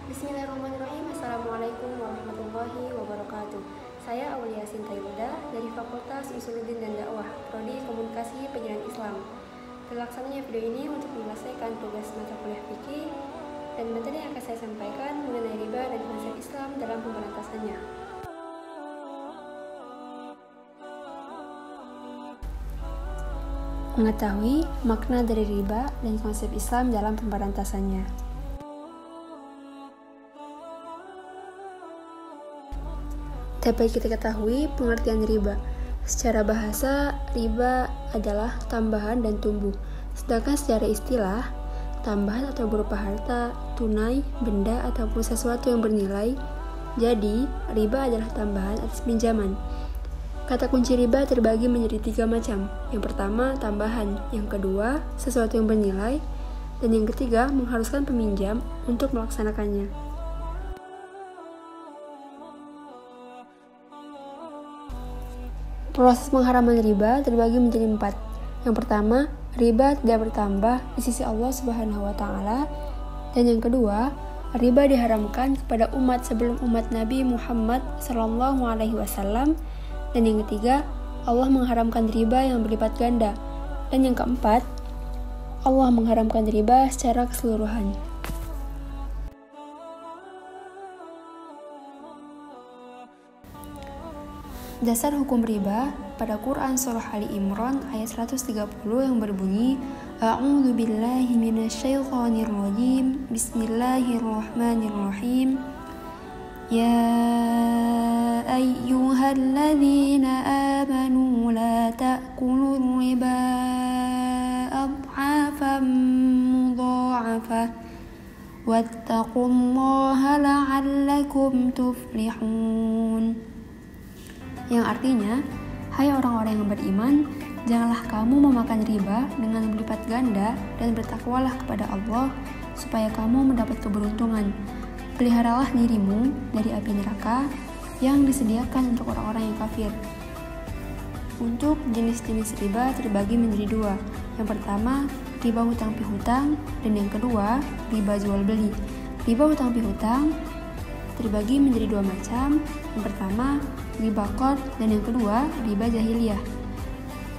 Bismillahirrahmanirrahim. Assalamualaikum warahmatullahi wabarakatuh. Saya Aulia Sintailda dari Fakultas Usuluddin dan Dakwah, Prodi Komunikasi Penyiaran Islam. Terlaksananya video ini untuk menyelesaikan tugas mata kuliah fikih dan materi yang akan saya sampaikan mengenai riba dan konsep Islam dalam pemberantasannya. Mengetahui makna dari riba dan konsep Islam dalam pemberantasannya. Dapat kita ketahui pengertian riba. Secara bahasa, riba adalah tambahan dan tumbuh. Sedangkan secara istilah, tambahan atau berupa harta, tunai, benda, ataupun sesuatu yang bernilai. Jadi, riba adalah tambahan atas pinjaman. Kata kunci riba terbagi menjadi 3 macam. Yang pertama, tambahan. Yang kedua, sesuatu yang bernilai. Dan yang ketiga, mengharuskan peminjam untuk melaksanakannya. Proses pengharaman riba terbagi menjadi 4. Yang pertama, riba tidak bertambah di sisi Allah Subhanahu wa Ta'ala. Dan yang kedua, riba diharamkan kepada umat sebelum umat Nabi Muhammad SAW. Dan yang ketiga, Allah mengharamkan riba yang berlipat ganda. Dan yang keempat, Allah mengharamkan riba secara keseluruhan. Dasar hukum riba pada Quran Surah Ali Imran ayat 130 yang berbunyi A'udzu billahi minasyaitonir rajim. Bismillahirrahmanirrahim. Ya ayyuhalladzina amanu la ta'kulur riba adhafan mudha'afah wattaqullaha la'allakum tuflihun. Yang artinya, hai orang-orang yang beriman, janganlah kamu memakan riba dengan berlipat ganda dan bertakwalah kepada Allah supaya kamu mendapat keberuntungan. Peliharalah dirimu dari api neraka yang disediakan untuk orang-orang yang kafir. Untuk jenis-jenis riba terbagi menjadi 2. Yang pertama, riba hutang pihutang, dan yang kedua, riba jual beli. Riba hutang pihutang terbagi menjadi 2 macam. Yang pertama, riba qard, dan yang kedua, riba jahiliyah.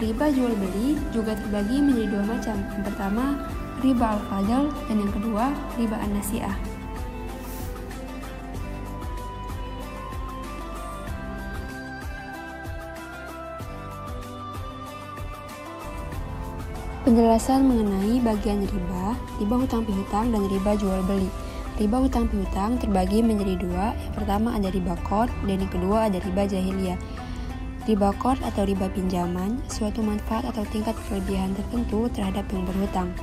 Riba jual beli juga terbagi menjadi 2 macam. Yang pertama, riba al-fadl, dan yang kedua, riba an-nasi'ah. Penjelasan mengenai bagian riba hutang pihutang dan riba jual beli. Riba hutang pihutang terbagi menjadi 2. Yang pertama ada riba qard dan yang kedua ada riba jahiliyah. Riba qard atau riba pinjaman, suatu manfaat atau tingkat kelebihan tertentu terhadap yang berhutang.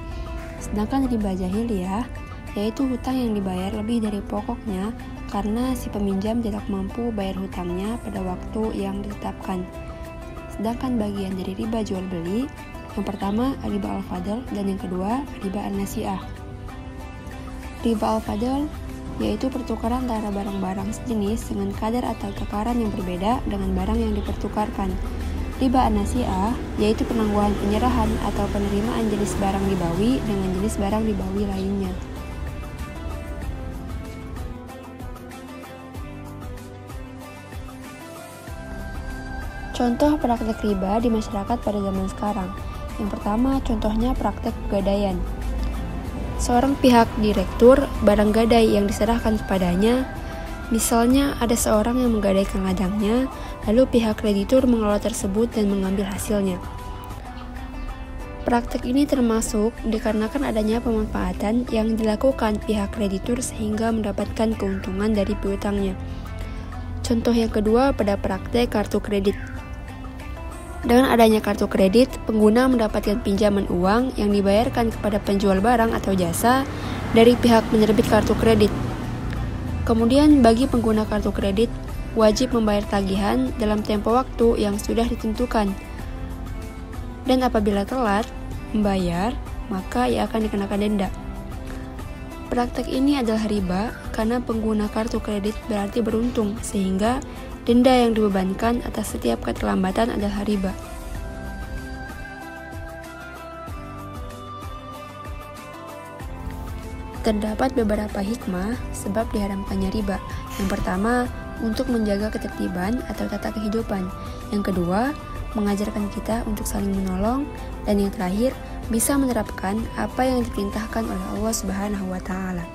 Sedangkan riba jahiliyah yaitu hutang yang dibayar lebih dari pokoknya karena si peminjam tidak mampu bayar hutangnya pada waktu yang ditetapkan. Sedangkan bagian dari riba jual beli, yang pertama riba al-fadl dan yang kedua riba an-nasi'ah. Riba al-fadl yaitu pertukaran antara barang-barang sejenis dengan kadar atau takaran yang berbeda dengan barang yang dipertukarkan. Riba an-nasi'ah yaitu penangguhan penyerahan atau penerimaan jenis barang ribawi dengan jenis barang ribawi lainnya. Contoh praktek riba di masyarakat pada zaman sekarang. Yang pertama, contohnya praktek pegadaian. Seorang pihak direktur barang gadai yang diserahkan kepadanya, misalnya ada seorang yang menggadaikan ladangnya, lalu pihak kreditur mengelola tersebut dan mengambil hasilnya. Praktek ini termasuk dikarenakan adanya pemanfaatan yang dilakukan pihak kreditur sehingga mendapatkan keuntungan dari piutangnya. Contoh yang kedua pada praktek kartu kredit. Dengan adanya kartu kredit, pengguna mendapatkan pinjaman uang yang dibayarkan kepada penjual barang atau jasa dari pihak penerbit kartu kredit. Kemudian bagi pengguna kartu kredit, wajib membayar tagihan dalam tempo waktu yang sudah ditentukan. Dan apabila telat membayar, maka ia akan dikenakan denda. Praktek ini adalah riba karena pengguna kartu kredit berarti beruntung, sehingga denda yang dibebankan atas setiap keterlambatan adalah riba. Terdapat beberapa hikmah sebab diharamkannya riba. Yang pertama, untuk menjaga ketertiban atau tata kehidupan. Yang kedua, mengajarkan kita untuk saling menolong. Dan yang terakhir, bisa menerapkan apa yang diperintahkan oleh Allah Subhanahu wa Ta'ala.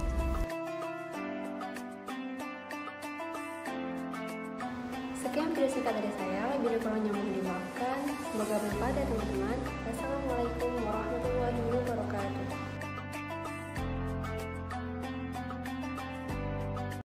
Sekian video singkat dari saya, bila kurangnya mohon dimaafkan. Semoga bermanfaat ya teman-teman. Wassalamualaikum.